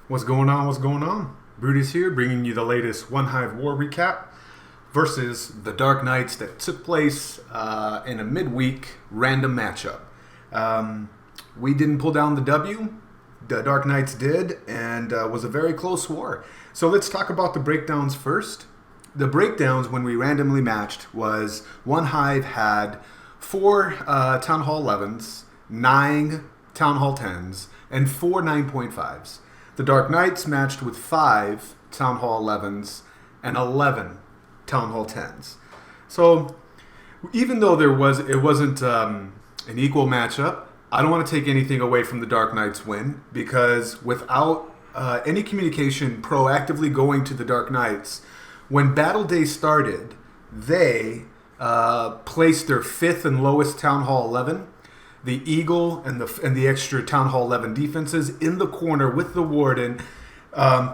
What's going on? What's going on? Brutus here, bringing you the latest OneHive war recap versus the Dark Knights that took place in a midweek random matchup. We didn't pull down the W. The Dark Knights did, and was a very close war. So let's talk about the breakdowns first. The breakdowns when we randomly matched was OneHive had 4 Town Hall 11s, 9 Town Hall 10s, and 4 9.5s. The Dark Knights matched with 5 Town Hall 11s and 11 Town Hall 10s. So even though it wasn't an equal matchup, I don't want to take anything away from the Dark Knights win, because without any communication proactively going to the Dark Knights, when Battle Day started, they placed their 5th and lowest Town Hall 11, the Eagle and the extra Town Hall 11 defenses in the corner with the Warden.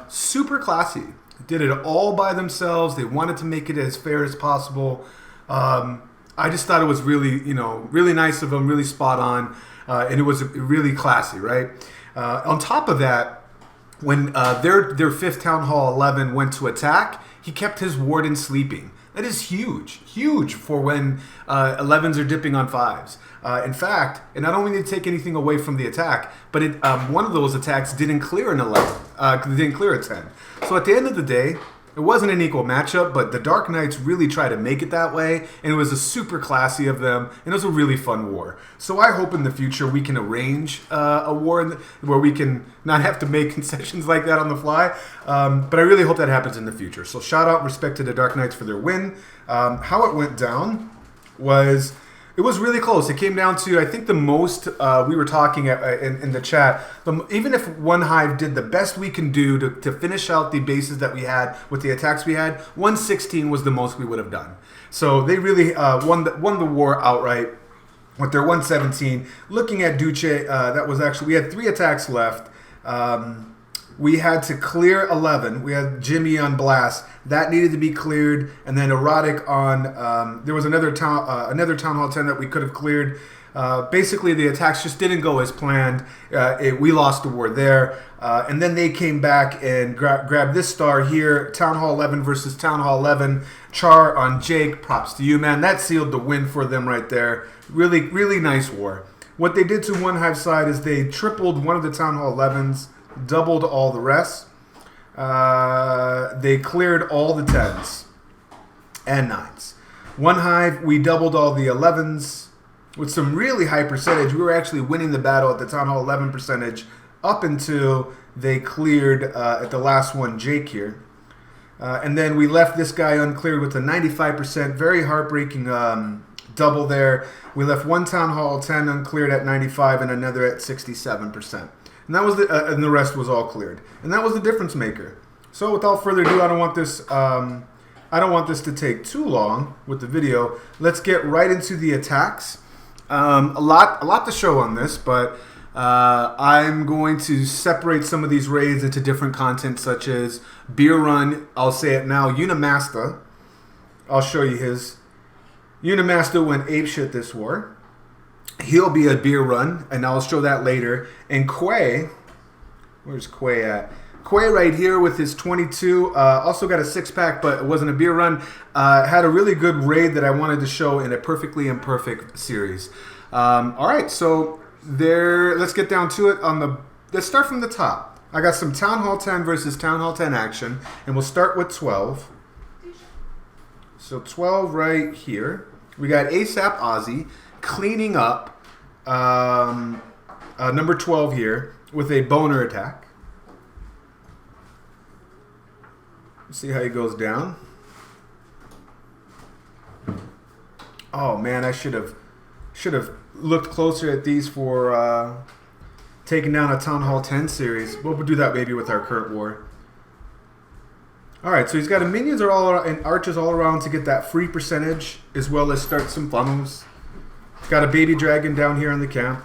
Super classy. Did it all by themselves. They wanted to make it as fair as possible. I just thought it was really, really nice of them, really spot on, and it was really classy, right? On top of that, when their 5th Town Hall 11 went to attack, he kept his Warden sleeping. That is huge for when 11s are dipping on 5s. In fact, and I don't mean to take anything away from the attack, but one of those attacks didn't clear an 11, didn't clear a 10. So at the end of the day, it wasn't an equal matchup, but the Dark Knights really tried to make it that way, and it was a super classy of them, and it was a really fun war. So I hope in the future we can arrange a war where we can not have to make concessions like that on the fly, but I really hope that happens in the future. So shout out and respect to the Dark Knights for their win. How it went down was... it was really close. It came down to, I think, the most we were talking in the chat. Even if OneHive did the best we can do to finish out the bases that we had with the attacks we had, 116 was the most we would have done. So they really won the war outright with their 117. Looking at Duche, that was actually, we had 3 attacks left. We had to clear 11. We had Jimmy on blast. That needed to be cleared. And then Erotic on... there was another Town Hall 10 that we could have cleared. Basically, the attacks just didn't go as planned. We lost the war there. And then they came back and grabbed this star here. Town Hall 11 versus Town Hall 11. Char on Jake. Props to you, man. That sealed the win for them right there. Really, really nice war. What they did to OneHive side is they tripled one of the Town Hall 11s. Doubled all the rest. They cleared all the 10s and 9s. OneHive, we doubled all the 11s with some really high percentage. We were actually winning the battle at the Town Hall 11 percentage up until they cleared at the last one, Jake here. And then we left this guy uncleared with a 95%. Very heartbreaking double there. We left one Town Hall 10 uncleared at 95 and another at 67%. And that was and the rest was all cleared. And that was the difference maker. So without further ado, I don't want this to take too long with the video. Let's get right into the attacks. A lot to show on this, but I'm going to separate some of these raids into different content, such as Beer Run. I'll say it now. Unimasta. I'll show you his. Unimasta went apeshit this war. He'll be a beer run, and I'll show that later. And Quay, where's Quay at? Quay right here with his 22. Also got a 6-pack, but it wasn't a beer run. Had a really good raid that I wanted to show in a perfectly imperfect series. All right, so there. Let's get down to it. Let's start from the top. I got some Town Hall 10 versus Town Hall 10 action, and we'll start with 12. So 12 right here. We got ASAP Auzzie cleaning up number 12 here with a boner attack. Let's see how he goes down. Oh man, I should have looked closer at these for taking down a Town Hall 10 series. We'll do that maybe with our current war. Alright, so he's got a minions and archers all around to get that free percentage, as well as start some funnels. Got a baby dragon down here in the camp.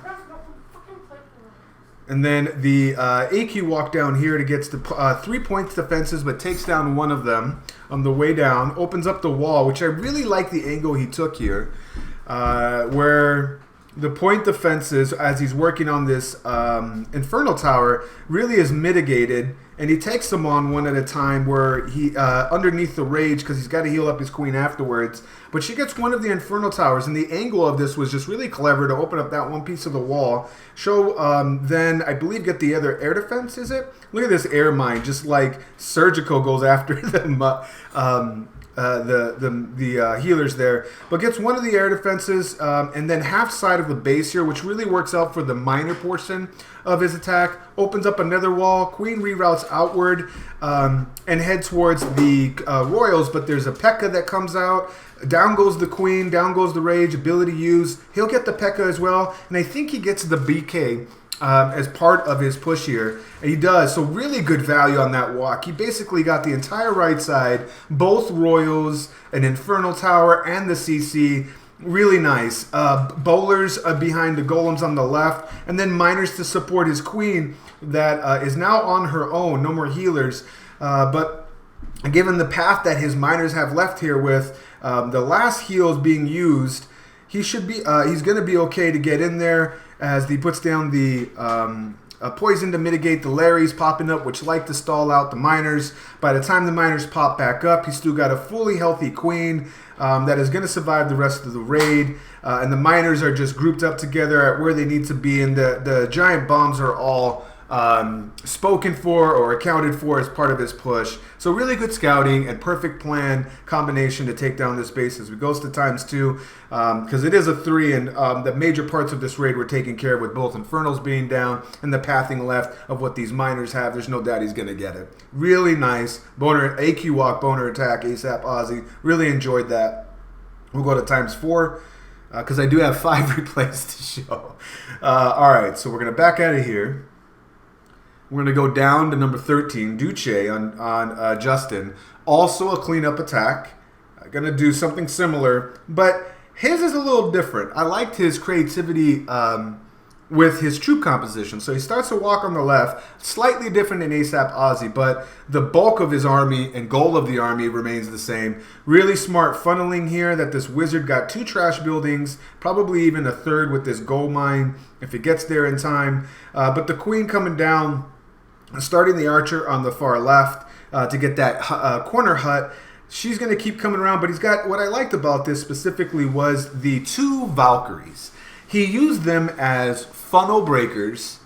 And then the AQ walk down here to get the 3 points defenses, but takes down one of them on the way down. Opens up the wall, which I really like the angle he took here, where the point defenses as he's working on this Infernal Tower really is mitigated, and he takes them on one at a time where he underneath the rage because he's got to heal up his queen afterwards. But she gets one of the Infernal Towers, and the angle of this was just really clever to open up that one piece of the wall. Show then I believe get the other air defense. Is it? Look at this air mine, just like surgical goes after them. The healers there, but gets one of the air defenses and then half side of the base here, which really works out for the minor portion of his attack. Opens up another wall. Queen reroutes outward and head towards the royals, but there's a P.E.K.K.A. that comes out. Down goes the queen, down goes the rage, ability used. He'll get the P.E.K.K.A. as well, and I think he gets the BK as part of his push here. And he does, so really good value on that walk. He basically got the entire right side, both royals, an Infernal Tower, and the CC. Really nice. Bowlers behind the golems on the left, and then miners to support his queen that is now on her own. No more healers. But given the path that his miners have left here with the last heals being used, he should be. He's going to be okay to get in there as he puts down the poison to mitigate the Larrys popping up, which like to stall out the miners. By the time the miners pop back up, he's still got a fully healthy queen that is going to survive the rest of the raid. And the miners are just grouped up together at where they need to be, and the giant bombs are all spoken for or accounted for as part of his push. So really good scouting and perfect plan combination to take down this base as we goes to ×2 because it is a 3, and the major parts of this raid were taken care of with both Infernals being down and the pathing left of what these miners have. There's no doubt he's going to get it. Really nice. Boner AQ walk, boner attack, ASAP Auzzie. Really enjoyed that. We'll go to ×4 because I do have 5 replays to show. All right, so we're going to back out of here. We're going to go down to number 13, Duche on Justin. Also a cleanup attack. Going to do something similar, but his is a little different. I liked his creativity with his troop composition. So he starts to walk on the left, slightly different than ASAP Auzzie, but the bulk of his army and goal of the army remains the same. Really smart funneling here that this wizard got 2 trash buildings, probably even a 3rd with this gold mine if it gets there in time. But the queen coming down, starting the archer on the far left to get that corner hut. She's going to keep coming around, but he's got, what I liked about this specifically was the 2 Valkyries. He used them as funnel breakers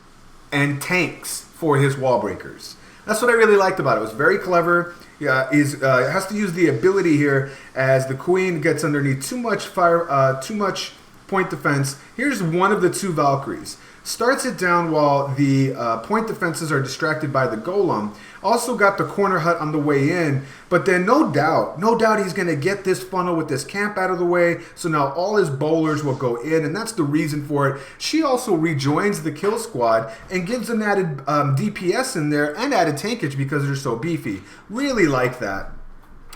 and tanks for his wall breakers. That's what I really liked about it. It was very clever. Has to use the ability here as the queen gets underneath too much fire, too much point defense. Here's one of the 2 Valkyries. Starts it down while the point defenses are distracted by the golem. Also got the corner hut on the way in, but then no doubt he's going to get this funnel with this camp out of the way, so now all his bowlers will go in, and that's the reason for it. She also rejoins the kill squad and gives an added DPS in there and added tankage because they're so beefy. Really like that.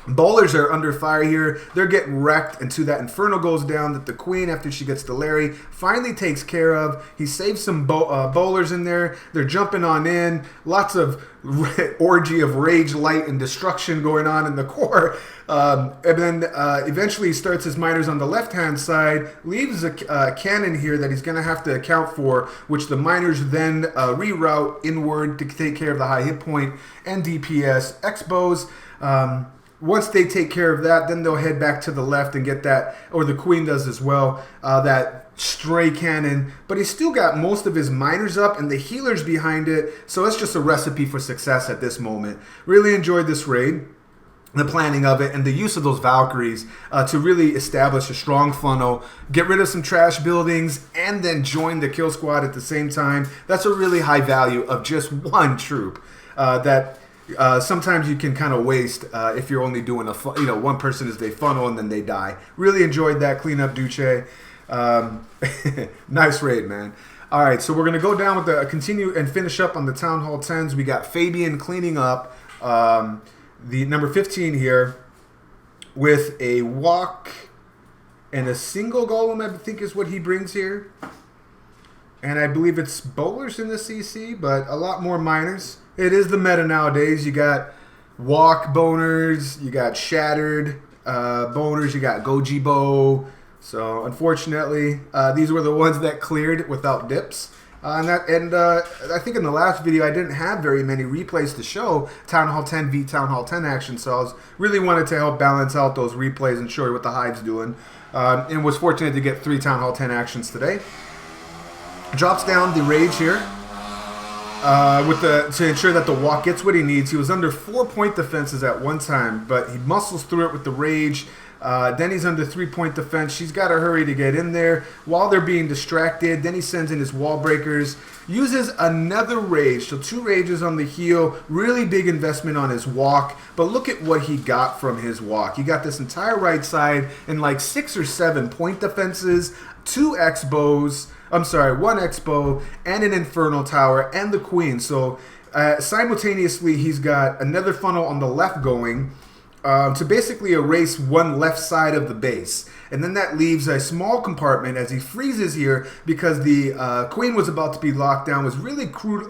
Bowlers are under fire here. They're getting wrecked until that Inferno goes down that the queen, after she gets the Larry, finally takes care of. He saves some bowlers in there. They're jumping on in. Lots of orgy of rage, light, and destruction going on in the core. And then eventually he starts his miners on the left-hand side, leaves a cannon here that he's going to have to account for, which the miners then reroute inward to take care of the high hit point and DPS. X-bows. Once they take care of that, then they'll head back to the left and get that, or the queen does as well, that stray cannon. But he's still got most of his miners up and the healers behind it, so it's just a recipe for success at this moment. Really enjoyed this raid, the planning of it, and the use of those Valkyries to really establish a strong funnel, get rid of some trash buildings, and then join the kill squad at the same time. That's a really high value of just one troop that... sometimes you can kind of waste if you're only doing one person as they funnel and then they die. Really enjoyed that cleanup, Duche. Nice raid, man. All right, so we're gonna go down with the continue and finish up on the Town Hall 10s. We got Fabian cleaning up the number 15 here with a walk and a single golem. I think is what he brings here, and I believe it's bowlers in the CC, but a lot more miners. It is the meta nowadays. You got walk boners, you got shattered boners, you got goji bow, So unfortunately, these were the ones that cleared without dips. I think in the last video I didn't have very many replays to show Town Hall 10 v Town Hall 10 action, so I was really wanted to help balance out those replays and show you what the Hive's doing. And was fortunate to get 3 Town Hall 10 actions today. Drops down the Rage here to ensure that the Walk gets what he needs. He was under 4-point defenses at one time, but he muscles through it with the Rage. Then he's under 3-point defense. She's got to hurry to get in there while they're being distracted. Then he sends in his wall breakers, uses another rage, so 2 rages on the heel. Really big investment on his walk, but look at what he got from his walk. He got this entire right side in like 6 or 7 point defenses, 2 X-bows, I'm sorry, 1 X-bow, and an Infernal Tower, and the Queen. So simultaneously he's got another funnel on the left going, to basically erase one left side of the base. And then that leaves a small compartment as he freezes here because the Queen was about to be locked down, was really crude,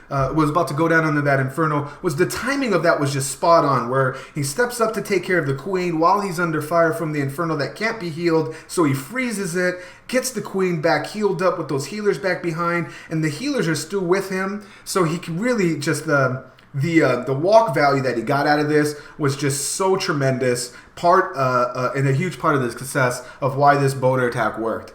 was about to go down under that Inferno. The timing of that was just spot on, where he steps up to take care of the Queen while he's under fire from the Inferno that can't be healed, so he freezes it, gets the Queen back healed up with those healers back behind, and the healers are still with him, so he can really just... The walk value that he got out of this was just so tremendous, and a huge part of the success of why this boater attack worked.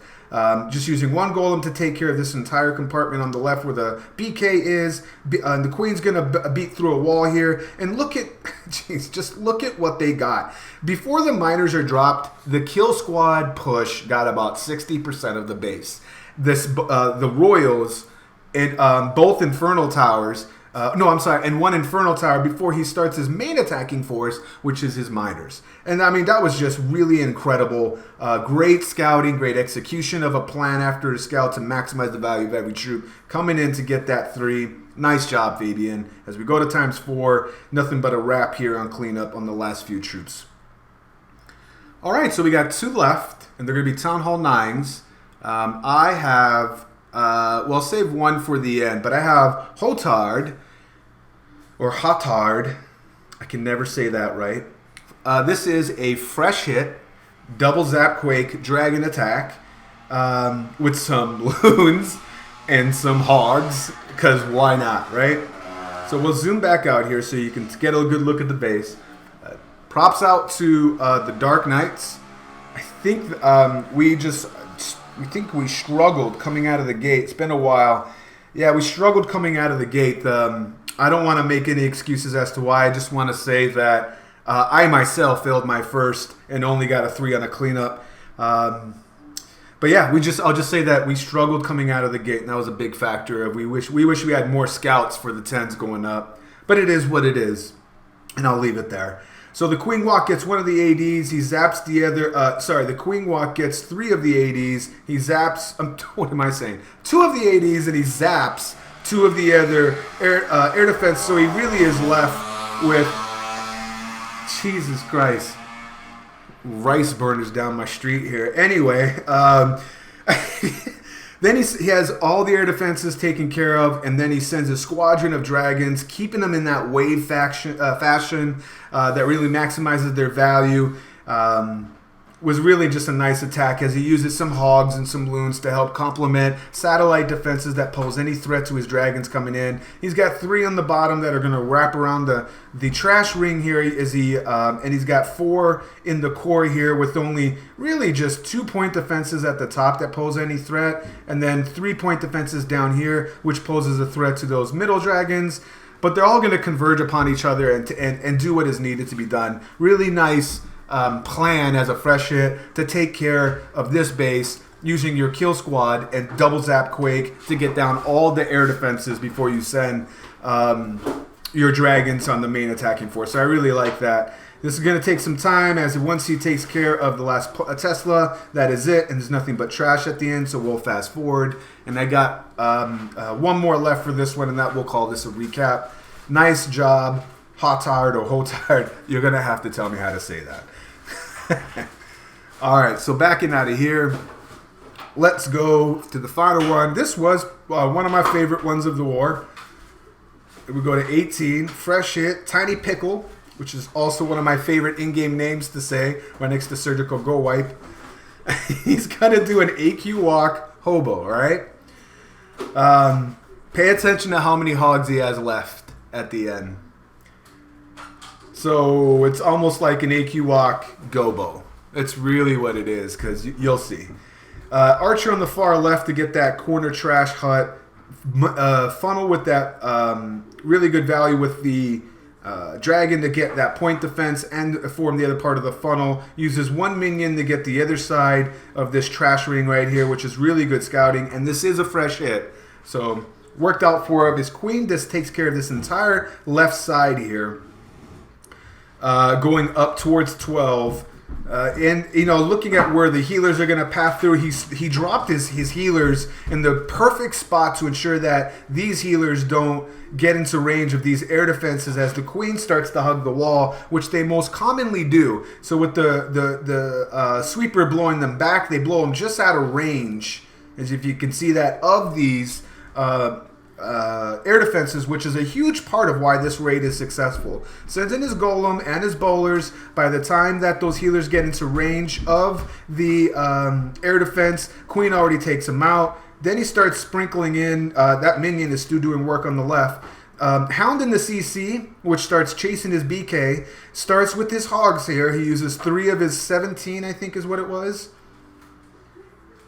Just using 1 golem to take care of this entire compartment on the left where the BK is. The Queen's going to beat through a wall here. And look at, jeez, just look at what they got. Before the miners are dropped, the kill squad push got about 60% of the base. The Royals, and both Infernal Towers, and 1 Infernal Tower before he starts his main attacking force, which is his miners. And I mean, that was just really incredible. Great scouting, great execution of a plan after a scout to maximize the value of every troop. Coming in to get that 3. Nice job, Fabian. As we go to ×4, nothing but a wrap here on cleanup on the last few troops. All right, so we got 2 left, and they're going to be Town Hall 9s. I have... well, I'll save 1 for the end, but I have Hotard, or Hotard. I can never say that right. This is a fresh hit, double zap quake dragon attack with some loons and some hogs, because why not, right? So we'll zoom back out here so you can get a good look at the base. Props out to the TheDarkKnights. I think we struggled coming out of the gate. It's been a while. Yeah, we struggled coming out of the gate. I don't want to make any excuses as to why. I just want to say that I myself failed my first and only got a 3 on a cleanup. But yeah, I'll just say that we struggled coming out of the gate, and that was a big factor. We wish we had more scouts for the 10s going up. But it is what it is, and I'll leave it there. So the Queen Walk gets 1 of the ADs. He zaps the other. The Queen Walk gets 3 of the ADs. He zaps. What am I saying? 2 of the ADs, and he zaps 2 of the other air defense. So he really is left with, Jesus Christ, rice burners down my street here. Anyway, then he has all the air defenses taken care of, and then he sends a squadron of dragons, keeping them in that wave fashion that really maximizes their value. Was really just a nice attack as he uses some hogs and some loons to help complement satellite defenses that pose any threat to his dragons coming in. He's got 3 on the bottom that are going to wrap around the trash ring here, and he's got 4 in the core here with only really just 2-point defenses at the top that pose any threat, and then 3-point defenses down here, which poses a threat to those middle dragons. But they're all going to converge upon each other and do what is needed to be done. Really nice plan as a fresh hit to take care of this base using your kill squad and double zap quake to get down all the air defenses before you send your dragons on the main attacking force. So I really like that. This is going to take some time, as once he takes care of the last Tesla, that is it, and there's nothing but trash at the end, so we'll fast forward. And I got 1 more left for this one, and that we'll call this a recap. Nice job, Hotard or Hotard. You're going to have to tell me how to say that. All right, so backing out of here, let's go to the final one. This was one of my favorite ones of the war. We go to 18, fresh hit, TinyPickle, which is also one of my favorite in-game names to say right next to Surgical Go Wipe. He's going to do an AQ walk hobo, all right? Pay attention to how many hogs he has left at the end. So it's almost like an AQ walk gobo. It's really what it is, because you'll see. Archer on the far left to get that corner trash hut. Funnel with that really good value with the dragon to get that point defense and form the other part of the funnel. Uses one minion to get the other side of this trash ring right here, which is really good scouting. And this is a fresh hit. So worked out for him. His queen just takes care of this entire left side here. Going up towards 12. And, you know, looking at where the healers are going to pass through, he dropped his healers in the perfect spot to ensure that these healers don't get into range of these air defenses as the queen starts to hug the wall, which they most commonly do. So with the sweeper blowing them back, they blow them just out of range, as if you can see that, of these air defenses, which is a huge part of why this raid is successful. Sends in his golem and his bowlers. By the time that those healers get into range of the air defense, queen already takes him out. Then he starts sprinkling in, that minion is still doing work on the left. Hound in the CC, which starts chasing his BK, starts with his hogs here. He uses 3 of his 17, I think is what it was.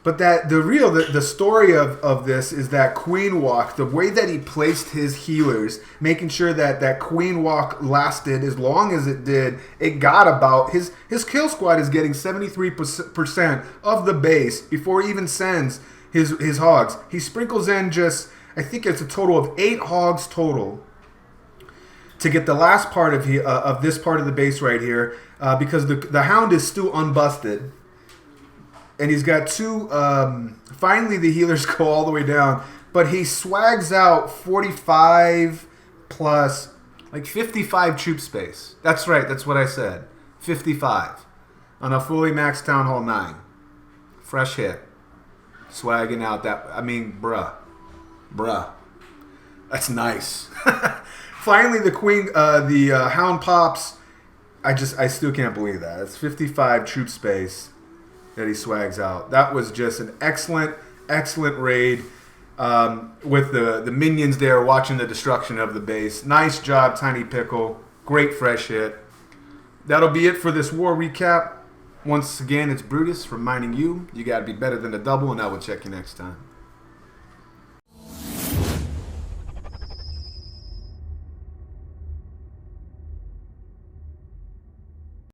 But that the story of this is that queen walk, the way that he placed his healers, making sure that that queen walk lasted as long as it did. It got about, his kill squad is getting 73% of the base before he even sends his hogs. He sprinkles in just, I think it's a total of 8 hogs total to get the last part of this part of the base right here, because the hound is still unbusted. And he's got 2, finally the healers go all the way down, but he swags out 45 plus, like 55 troop space. That's right, that's what I said. 55 on a fully maxed Town Hall 9. Fresh hit. Swagging out that, I mean, bruh. That's nice. Finally the queen, the hound pops. I still can't believe that. It's 55 troop space that he swags out. That was just an excellent raid with the minions there watching the destruction of the base. Nice job, TinyPickle. Great fresh hit. That'll be it for this war recap. Once again, it's Brutus reminding you, you got to be better than a double, and I will check you next time.